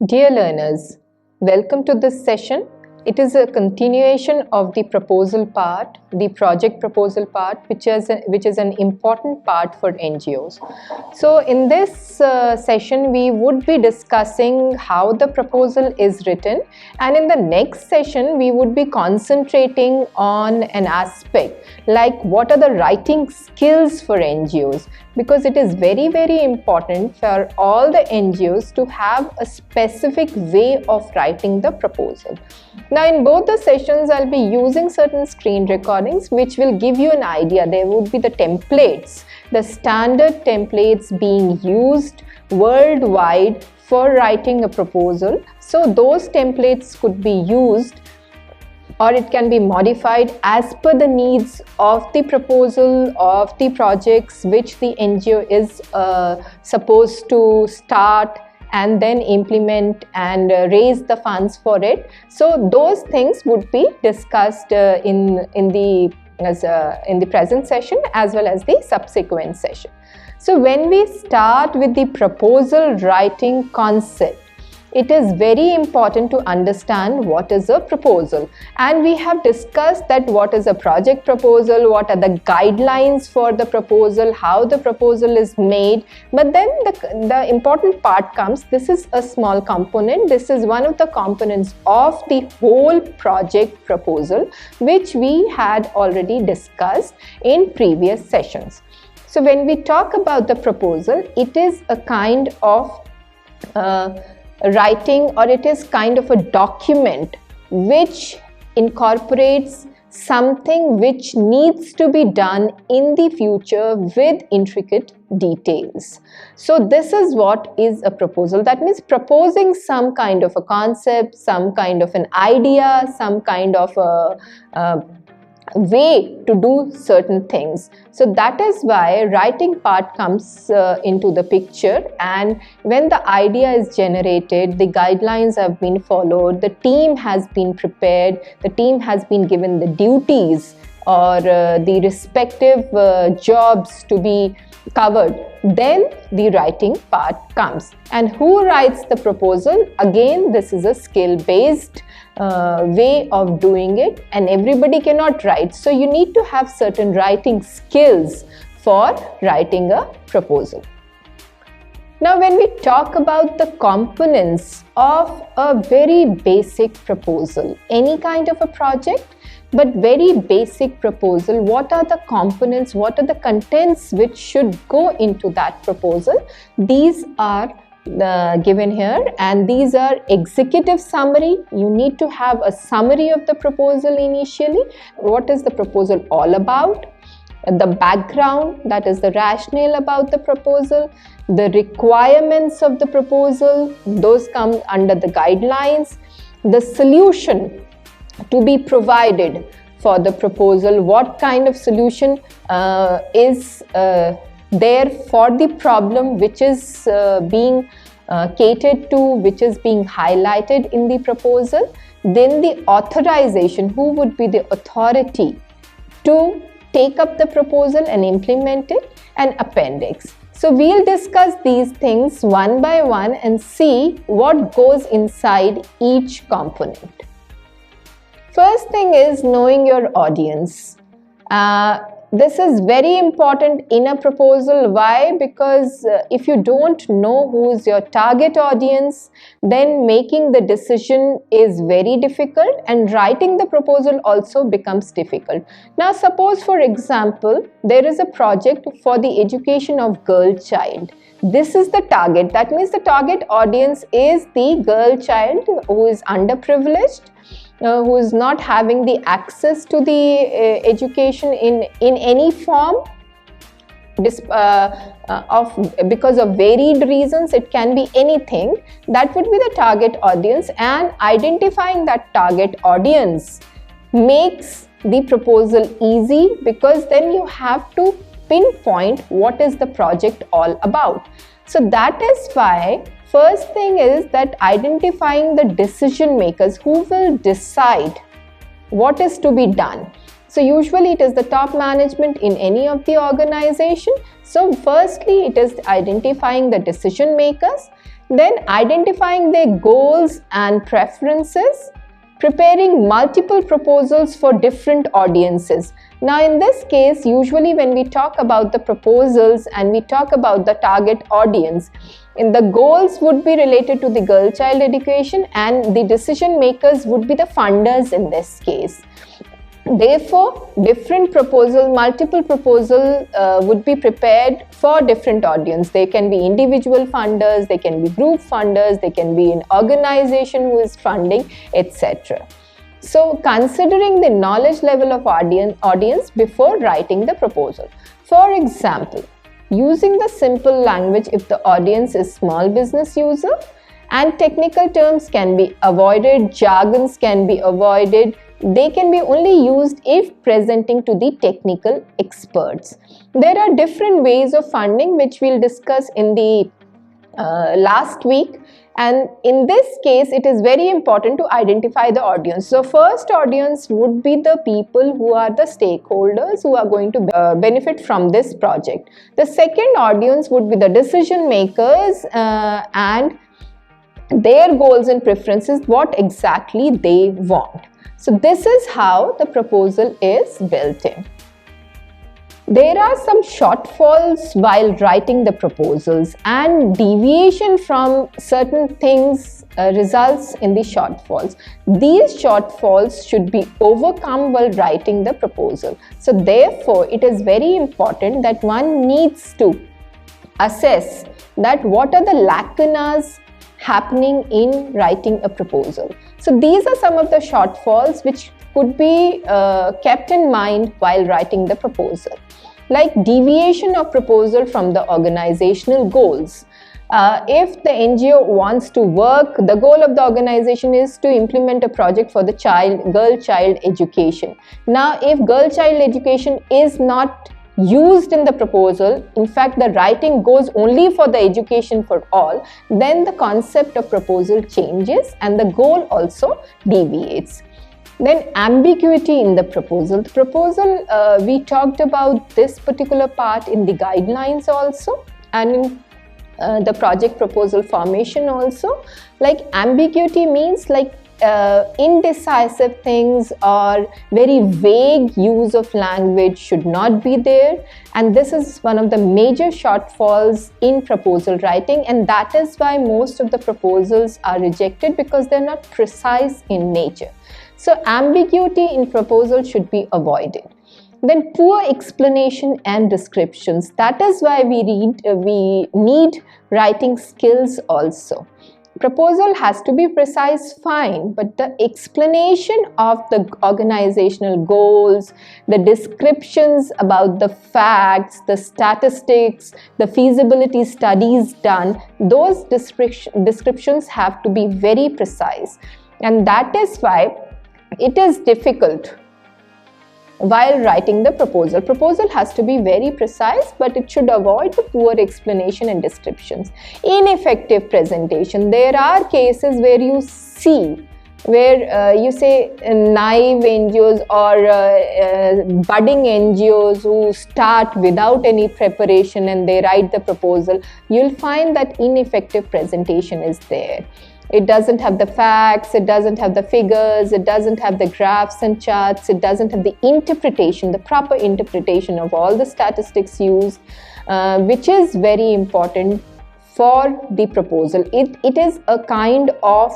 Dear learners, welcome to this session. It is a continuation of the proposal part, the project proposal part, which is an important part for NGOs. So in this session, we would be discussing how the proposal is written, and in the next session, we would be concentrating on an aspect like what are the writing skills for NGOs, because it is very, very important for all the NGOs to have a specific way of writing the proposal. Now, in both the sessions, I'll be using certain screen recordings which will give you an idea. There would be the templates, the standard templates being used worldwide for writing a proposal. So those templates could be used, or it can be modified as per the needs of the proposal, of the projects which the NGO is supposed to start and then implement and raise the funds for it. So those things would be discussed in the present session as well as the subsequent session. So when we start with the proposal writing concept, it is very important to understand what is a proposal. And we have discussed that what is a project proposal, what are the guidelines for the proposal, how the proposal is made. But then the important part comes. This is a small component. This is one of the components of the whole project proposal, which we had already discussed in previous sessions. So when we talk about the proposal, it is a kind of writing, or it is kind of a document which incorporates something which needs to be done in the future with intricate details. So this is what is a proposal. That means proposing some kind of a concept, some kind of an idea, some kind of a way to do certain things. So that is why writing part comes into the picture, and when the idea is generated, the guidelines have been followed, the team has been prepared, the team has been given the duties or the respective jobs to be covered, then the writing part comes. And who writes the proposal? Again, this is a skill-based way of doing it, and everybody cannot write. So you need to have certain writing skills for writing a proposal. Now, when we talk about the components of a very basic proposal, any kind of a project, but very basic proposal, what are the components, what are the contents which should go into that proposal? These are given here, and these are executive summary. You need to have a summary of the proposal initially. What is the proposal all about? The background, that is the rationale about the proposal, the requirements of the proposal, those come under the guidelines, the solution to be provided for the proposal, what kind of solution is there for the problem which is being catered to, which is being highlighted in the proposal. Then the authorization, who would be the authority to take up the proposal and implement it, and appendix. So we'll discuss these things one by one and see what goes inside each component. First thing is knowing your audience. This is very important in a proposal. Why? Because if you don't know who is your target audience, then making the decision is very difficult, and writing the proposal also becomes difficult. Now, suppose for example, there is a project for the education of girl child. This is the target. That means the target audience is the girl child who is underprivileged, who is not having the access to the education in any form because of varied reasons. It can be anything. That would be the target audience, and identifying that target audience makes the proposal easy, because then you have to pinpoint what is the project all about. So that is why first thing is that identifying the decision makers who will decide what is to be done. So usually it is the top management in any of the organization. So firstly, it is identifying the decision makers. Then identifying their goals and preferences, preparing multiple proposals for different audiences. Now in this case, usually when we talk about the proposals and we talk about the target audience, in the goals would be related to the girl child education, and the decision makers would be the funders in this case. Therefore, multiple proposal would be prepared for different audience. They can be individual funders, they can be group funders, they can be an organization who is funding, etc. So, considering the knowledge level of audience before writing the proposal. For example, using the simple language if the audience is small business user, and technical terms can be avoided, jargons can be avoided. They can be only used if presenting to the technical experts. There are different ways of funding which we'll discuss in the last week, and in this case it is very important to identify the audience. So first audience would be the people who are the stakeholders who are going to benefit from this project. The second audience would be the decision makers and their goals and preferences, what exactly they want. So this is how the proposal is built in. There are some shortfalls while writing the proposals, and deviation from certain things results in the shortfalls. These shortfalls should be overcome while writing the proposal. So therefore, it is very important that one needs to assess that what are the lacunas happening in writing a proposal. So these are some of the shortfalls which could be kept in mind while writing the proposal, like deviation of proposal from the organizational goals. If the NGO wants to work, the goal of the organization is to implement a project for the girl child education. Now, if girl child education is not used in the proposal, in fact the writing goes only for the education for all, then the concept of proposal changes and the goal also deviates. Then ambiguity in the proposal. The proposal, we talked about this particular part in the guidelines also, and in the project proposal formation also. Like ambiguity means like indecisive things or very vague use of language should not be there, and this is one of the major shortfalls in proposal writing, and that is why most of the proposals are rejected, because they're not precise in nature. So ambiguity in proposal should be avoided. Then poor explanation and descriptions. That is why we need writing skills also. Proposal has to be precise, fine, but the explanation of the organizational goals, the descriptions about the facts, the statistics, the feasibility studies done, those descriptions have to be very precise. And that is why it is difficult while writing the proposal. Proposal has to be very precise, but it should avoid the poor explanation and descriptions. Ineffective presentation. There are cases where you see, where you say naive NGOs or budding NGOs who start without any preparation and they write the proposal, you'll find that ineffective presentation is there. It doesn't have the facts, it doesn't have the figures, it doesn't have the graphs and charts, it doesn't have the interpretation, the proper interpretation of all the statistics used, which is very important for the proposal. It is a kind of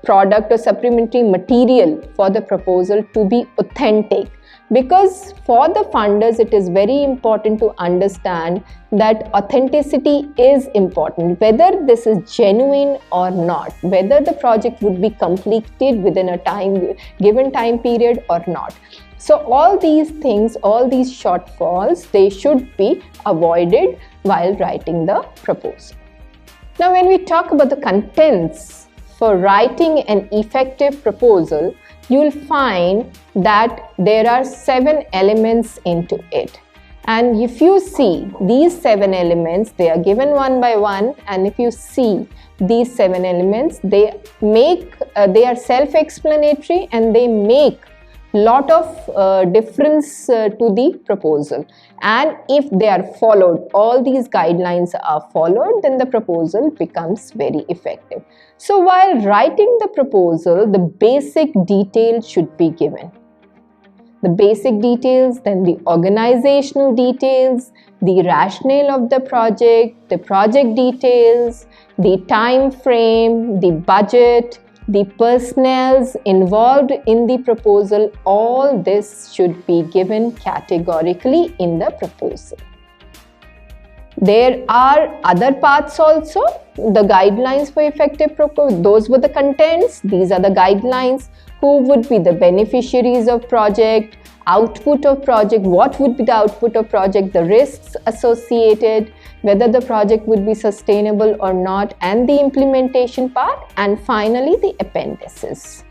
product or supplementary material for the proposal to be authentic. Because for the funders, it is very important to understand that authenticity is important, whether this is genuine or not, whether the project would be completed within a given time period or not. So all these things, all these shortfalls, they should be avoided while writing the proposal. Now, when we talk about the contents for writing an effective proposal, you will find that there are 7 elements into it. And if you see these 7 elements, they are given one by one, and if you see these 7 elements, they are self-explanatory and they make lot of difference to the proposal, and if they are followed, all these guidelines are followed, then the proposal becomes very effective. So while writing the proposal, the basic details should be given. The basic details, then the organizational details, the rationale of the project details, the time frame, the budget, the personnels involved in the proposal, all this should be given categorically in the proposal. There are other parts also, the guidelines for effective proposal, those were the contents, these are the guidelines. Who would be the beneficiaries of project, output of project, what would be the output of project, the risks associated, whether the project would be sustainable or not, and the implementation part, and finally the appendices.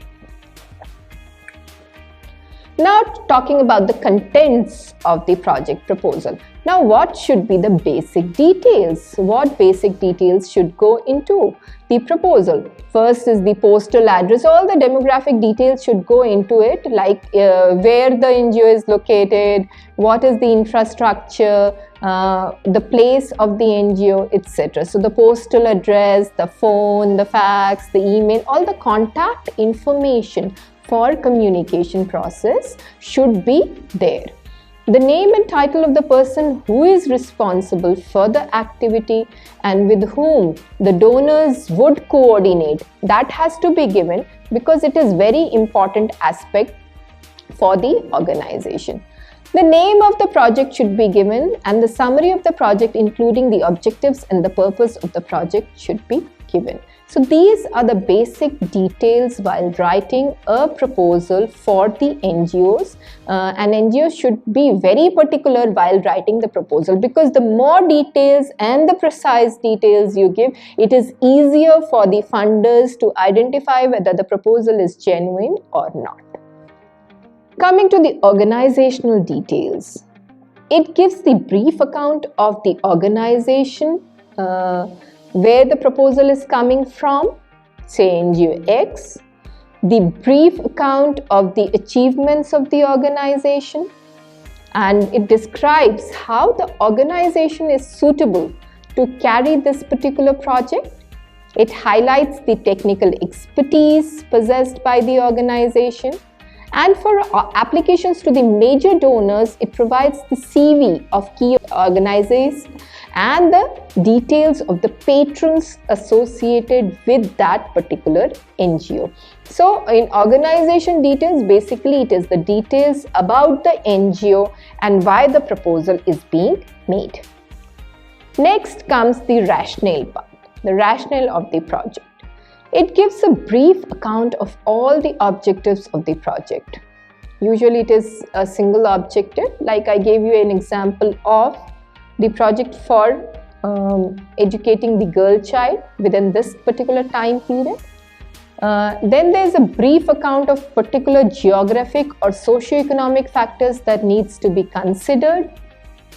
Now talking about the contents of the project proposal. Now what should be the basic details? What basic details should go into the proposal? First is the postal address. All the demographic details should go into it, like where the NGO is located, what is the infrastructure, the place of the NGO, etc. So the postal address, the phone, the fax, the email, all the contact information for communication process should be there. The name and title of the person who is responsible for the activity and with whom the donors would coordinate, that has to be given, because it is very important aspect for the organization. The name of the project should be given, and the summary of the project, including the objectives and the purpose of the project, should be given. So these are the basic details while writing a proposal for the NGOs, and NGOs should be very particular while writing the proposal, because the more details and the precise details you give, it is easier for the funders to identify whether the proposal is genuine or not. Coming to the organizational details, it gives the brief account of the organization, where the proposal is coming from, say NGO X, the brief account of the achievements of the organization, and it describes how the organization is suitable to carry this particular project. It highlights the technical expertise possessed by the organization, and for applications to the major donors, it provides the CV of key organizers and the details of the patrons associated with that particular NGO. So in organization details, basically it is the details about the NGO and why the proposal is being made. Next comes the rationale part, the rationale of the project. It gives a brief account of all the objectives of the project. Usually it is a single objective, like I gave you an example of the project for educating the girl child within this particular time period. Then there is a brief account of particular geographic or socio-economic factors that needs to be considered,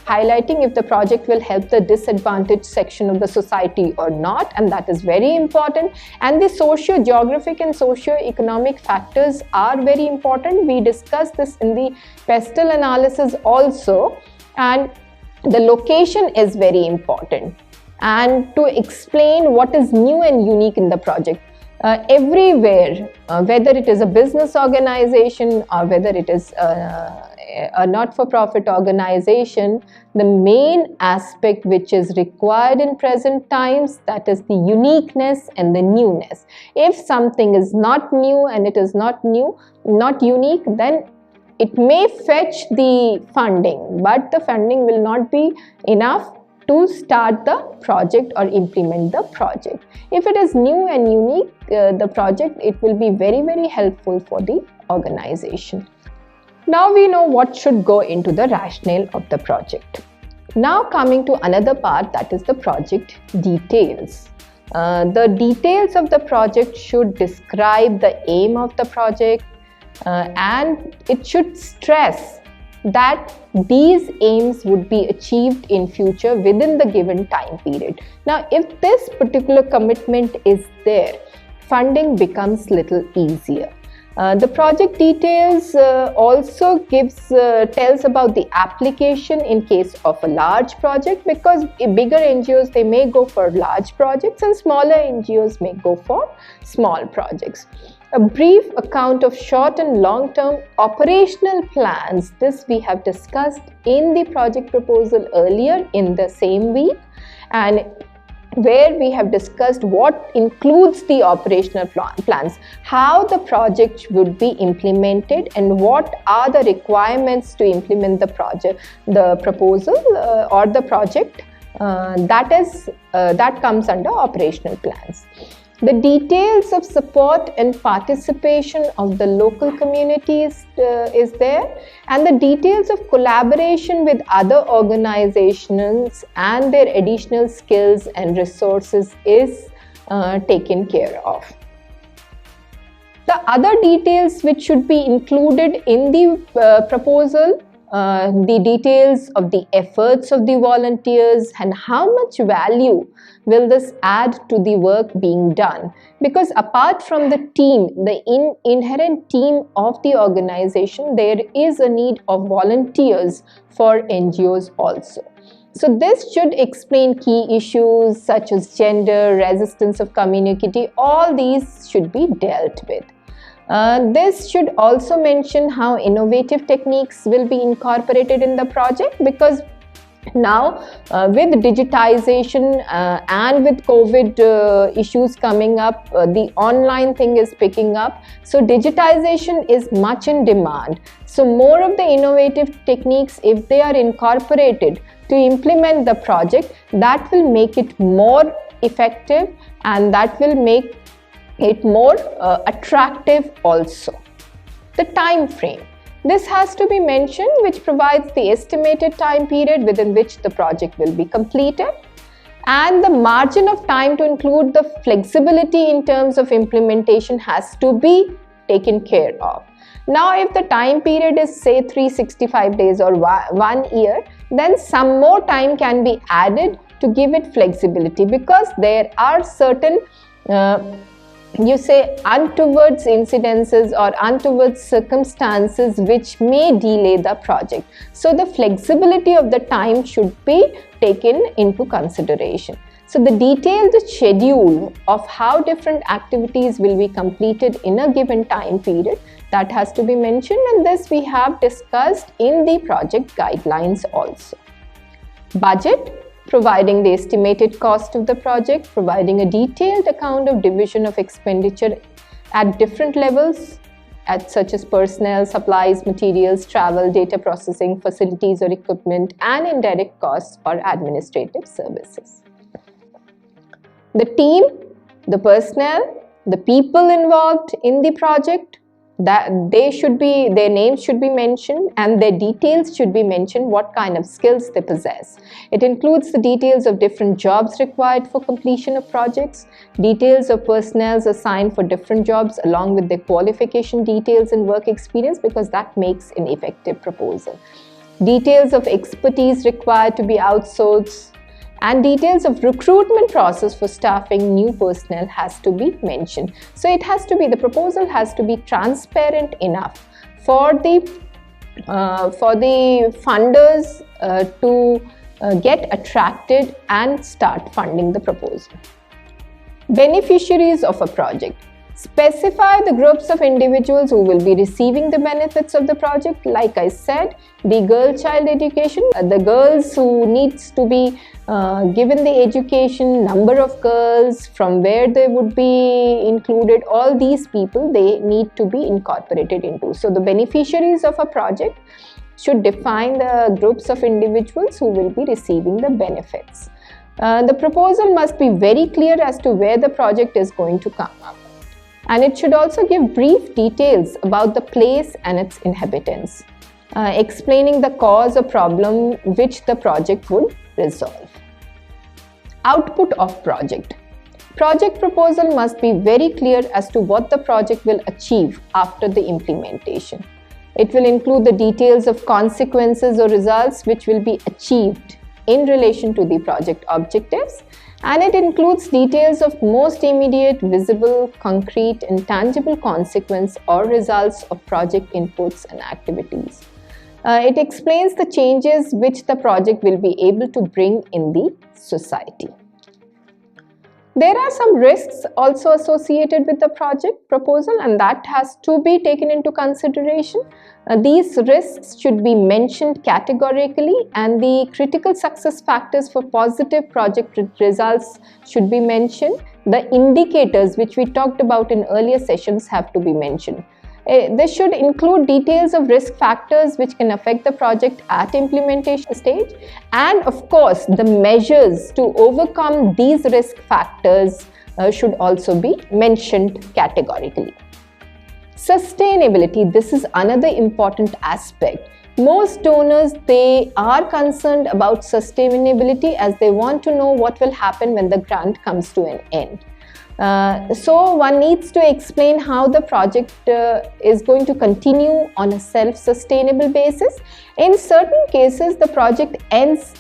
highlighting if the project will help the disadvantaged section of the society or not, and that is very important. And the socio-geographic and socio-economic factors are very important. We discussed this in the pestle analysis also, and the location is very important. And to explain what is new and unique in the project, everywhere, whether it is a business organization or whether it is a not-for-profit organization, the main aspect which is required in present times, that is the uniqueness and the newness. If something is not new and it is not unique, then it may fetch the funding, but the funding will not be enough to start the project or implement the project. If it is new and unique, the project, it will be very, very helpful for the organization. Now we know what should go into the rationale of the project. Now coming to another part, that is the project details. The details of the project should describe the aim of the project, and it should stress that these aims would be achieved in future within the given time period. Now, if this particular commitment is there, funding becomes little easier. The project details also tells about the application in case of a large project, because bigger NGOs, they may go for large projects and smaller NGOs may go for small projects. A brief account of short and long-term operational plans. This we have discussed in the project proposal earlier in the same week, and where we have discussed what includes the operational plans, how the project would be implemented, and what are the requirements to implement the project, the proposal or the project that comes under operational plans. The details of support and participation of the local communities is there, and the details of collaboration with other organizations and their additional skills and resources is taken care of. The other details which should be included in the proposal, the details of the efforts of the volunteers and how much value will this add to the work being done, because apart from the team, the inherent team of the organization, there is a need of volunteers for NGOs also. So this should explain key issues such as gender, resistance of community, all these should be dealt with. This should also mention how innovative techniques will be incorporated in the project, because now with digitization and with COVID issues coming up, the online thing is picking up. So digitization is much in demand. So more of the innovative techniques, if they are incorporated to implement the project, that will make it more effective and that will make it more attractive also. The time frame. This has to be mentioned, which provides the estimated time period within which the project will be completed, and the margin of time to include the flexibility in terms of implementation has to be taken care of. Now, if the time period is say 365 days or 1 year, then some more time can be added to give it flexibility, because there are certain untoward incidences or untoward circumstances which may delay the project. So the flexibility of the time should be taken into consideration. So the detailed schedule of how different activities will be completed in a given time period, that has to be mentioned, and this we have discussed in the project guidelines also. Budget. Providing the estimated cost of the project, providing a detailed account of division of expenditure at different levels, such as personnel, supplies, materials, travel, data processing, facilities or equipment, and indirect costs or administrative services. The team, the personnel, the people involved in the project, that their names should be mentioned and their details should be mentioned, what kind of skills they possess. It includes the details of different jobs required for completion of projects, details of personnel assigned for different jobs along with their qualification details and work experience, because that makes an effective proposal. Details of expertise required to be outsourced, and details of recruitment process for staffing new personnel has to be mentioned. So it has to be, the proposal has to be transparent enough for the funders to get attracted and start funding the proposal. Beneficiaries of a project. Specify the groups of individuals who will be receiving the benefits of the project. Like I said, the girl child education, the girls who needs to be given the education, number of girls, from where they would be included, all these people, they need to be incorporated into. So the beneficiaries of a project should define the groups of individuals who will be receiving the benefits. The proposal must be very clear as to where the project is going to come up. And it should also give brief details about the place and its inhabitants, explaining the cause or problem which the project would resolve. Output of project. Project proposal must be very clear as to what the project will achieve after the implementation. It will include the details of consequences or results which will be achieved in relation to the project objectives, and it includes details of most immediate, visible, concrete, and tangible consequence or results of project inputs and activities. It explains the changes which the project will be able to bring in the society. There are some risks also associated with the project proposal, and that has to be taken into consideration. These risks should be mentioned categorically, and the critical success factors for positive project results should be mentioned. The indicators which we talked about in earlier sessions have to be mentioned. This should include details of risk factors which can affect the project at implementation stage, and of course the measures to overcome these risk factors should also be mentioned categorically. Sustainability, this is another important aspect. Most donors, they are concerned about sustainability as they want to know what will happen when the grant comes to an end. So one needs to explain how the project is going to continue on a self-sustainable basis. In certain cases, the project ends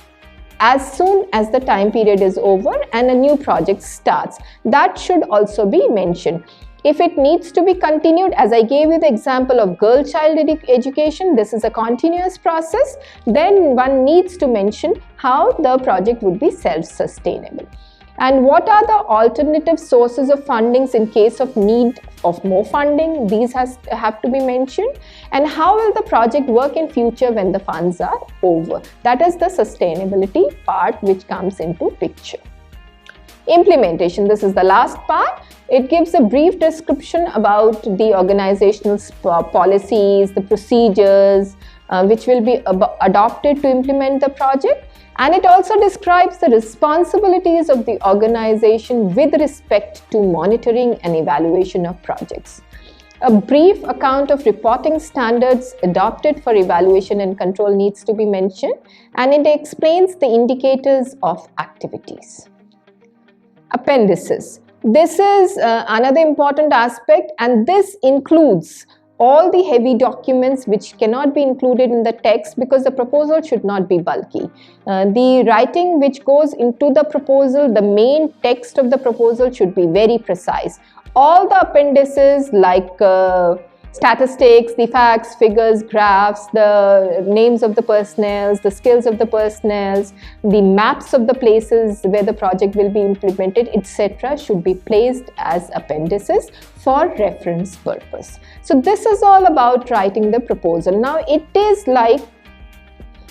as soon as the time period is over and a new project starts. That should also be mentioned. If it needs to be continued, as I gave you the example of girl child education, this is a continuous process, then one needs to mention how the project would be self-sustainable. And what are the alternative sources of fundings in case of need of more funding? These have to be mentioned. And how will the project work in future when the funds are over? That is the sustainability part which comes into picture. Implementation, this is the last part. It gives a brief description about the organizational policies, the procedures which will be adopted to implement the project. And it also describes the responsibilities of the organization with respect to monitoring and evaluation of projects. A brief account of reporting standards adopted for evaluation and control needs to be mentioned, and it explains the indicators of activities. Appendices. This is another important aspect, and this includes all the heavy documents which cannot be included in the text because the proposal should not be bulky. The writing which goes into the proposal, the main text of the proposal should be very precise. All the appendices like statistics, the facts, figures, graphs, the names of the personnel, the skills of the personnel, the maps of the places where the project will be implemented, etc. should be placed as appendices for reference purpose. So this is all about writing the proposal. Now it is like,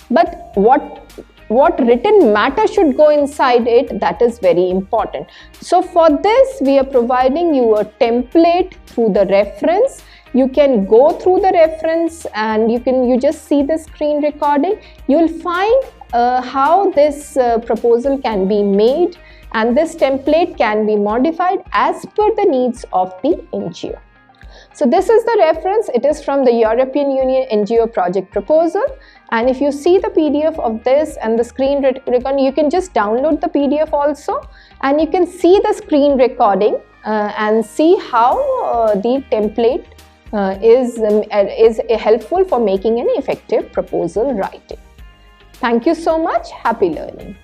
but what written matter should go inside it, that is very important. So for this we are providing you a template through the reference. You can go through the reference and you just see the screen recording. You will find how this proposal can be made, and this template can be modified as per the needs of the NGO. So this is the reference. It is from the European Union NGO project proposal, and if you see the PDF of this and the screen recording, you can just download the PDF also, and you can see the screen recording and see how the template is helpful for making an effective proposal writing. Thank you so much. Happy learning.